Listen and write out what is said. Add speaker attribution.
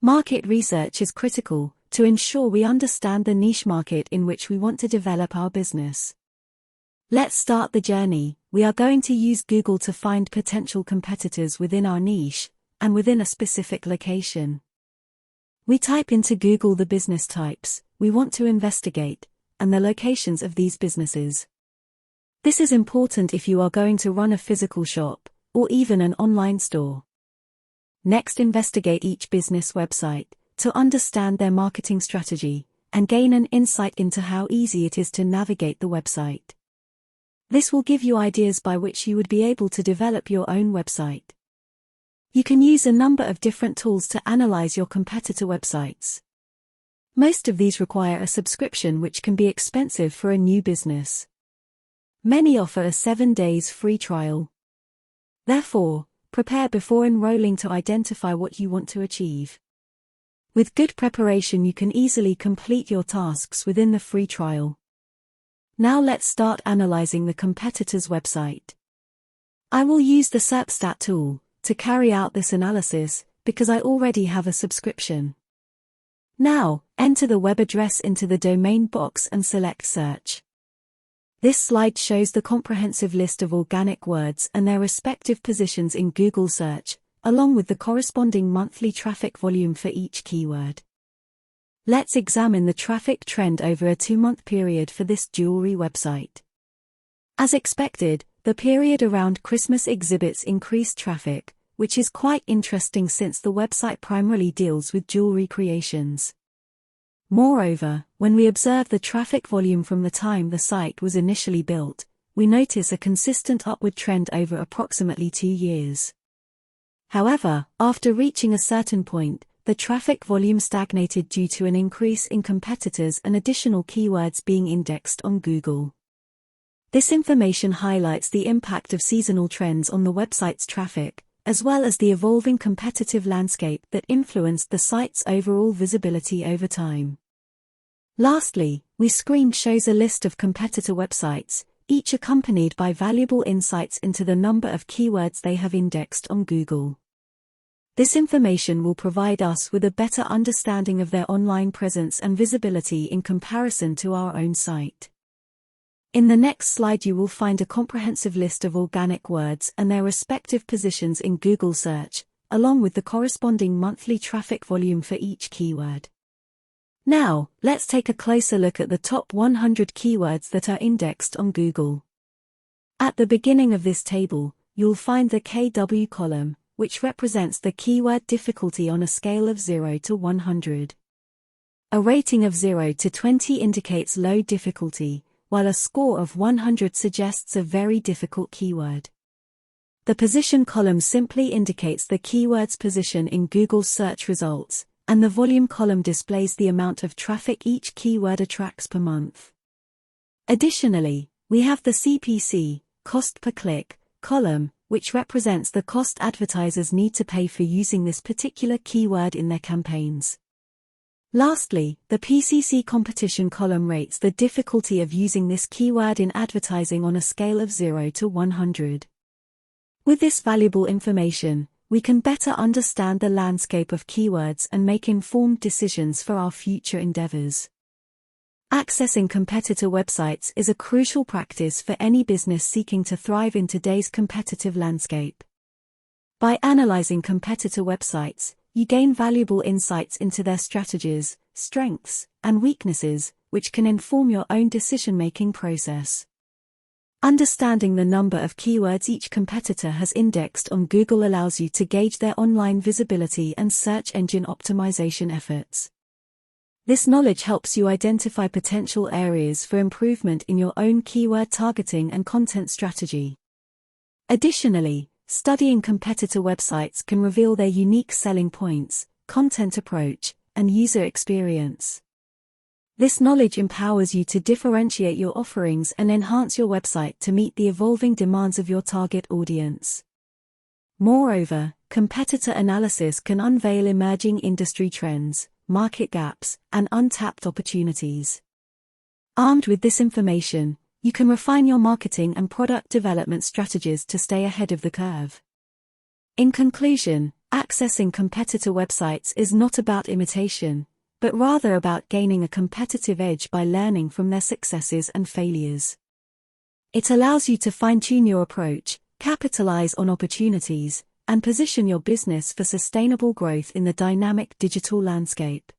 Speaker 1: Market research is critical to ensure we understand the niche market in which we want to develop our business. Let's start the journey. We are going to use Google to find potential competitors within our niche and within a specific location. We type into Google the business types we want to investigate and the locations of these businesses. This is important if you are going to run a physical shop or even an online store. Next, investigate each business website to understand their marketing strategy and gain an insight into how easy it is to navigate the website. This will give you ideas by which you would be able to develop your own website. You can use a number of different tools to analyze your competitor websites. Most of these require a subscription, which can be expensive for a new business. Many offer a 7 days free trial. Therefore, prepare before enrolling to identify what you want to achieve. With good preparation, you can easily complete your tasks within the free trial. Now let's start analyzing the competitor's website. I will use the Serpstat tool to carry out this analysis because I already have a subscription. Now, enter the web address into the domain box and select search. This slide shows the comprehensive list of organic words and their respective positions in Google search, along with the corresponding monthly traffic volume for each keyword. Let's examine the traffic trend over a 2-month period for this jewelry website. As expected, the period around Christmas exhibits increased traffic, which is quite interesting since the website primarily deals with jewelry creations. Moreover, when we observe the traffic volume from the time the site was initially built, we notice a consistent upward trend over approximately 2 years. However, after reaching a certain point, the traffic volume stagnated due to an increase in competitors and additional keywords being indexed on Google. This information highlights the impact of seasonal trends on the website's traffic, as well as the evolving competitive landscape that influenced the site's overall visibility over time. Lastly, the screen shows a list of competitor websites, each accompanied by valuable insights into the number of keywords they have indexed on Google. This information will provide us with a better understanding of their online presence and visibility in comparison to our own site. In the next slide, you will find a comprehensive list of organic words and their respective positions in Google search, along with the corresponding monthly traffic volume for each keyword. Now, let's take a closer look at the top 100 keywords that are indexed on Google. At the beginning of this table, you'll find the KW column, which represents the keyword difficulty on a scale of 0 to 100. A rating of 0 to 20 indicates low difficulty, while a score of 100 suggests a very difficult keyword. The position column simply indicates the keyword's position in Google's search results, and the volume column displays the amount of traffic each keyword attracts per month. Additionally, we have the CPC, cost per click, column, which represents the cost advertisers need to pay for using this particular keyword in their campaigns. Lastly, the PCC competition column rates the difficulty of using this keyword in advertising on a scale of 0 to 100. With this valuable information, we can better understand the landscape of keywords and make informed decisions for our future endeavors. Accessing competitor websites is a crucial practice for any business seeking to thrive in today's competitive landscape. By analyzing competitor websites, you gain valuable insights into their strategies, strengths, and weaknesses, which can inform your own decision-making process. Understanding the number of keywords each competitor has indexed on Google allows you to gauge their online visibility and search engine optimization efforts. This knowledge helps you identify potential areas for improvement in your own keyword targeting and content strategy. Additionally, studying competitor websites can reveal their unique selling points, content approach, and user experience. This knowledge empowers you to differentiate your offerings and enhance your website to meet the evolving demands of your target audience. Moreover, competitor analysis can unveil emerging industry trends, market gaps, and untapped opportunities. Armed with this information, you can refine your marketing and product development strategies to stay ahead of the curve. In conclusion, Accessing competitor websites is not about imitation, but rather about gaining a competitive edge by learning from their successes and failures. It allows you to fine-tune your approach, capitalize on opportunities, and position your business for sustainable growth in the dynamic digital landscape.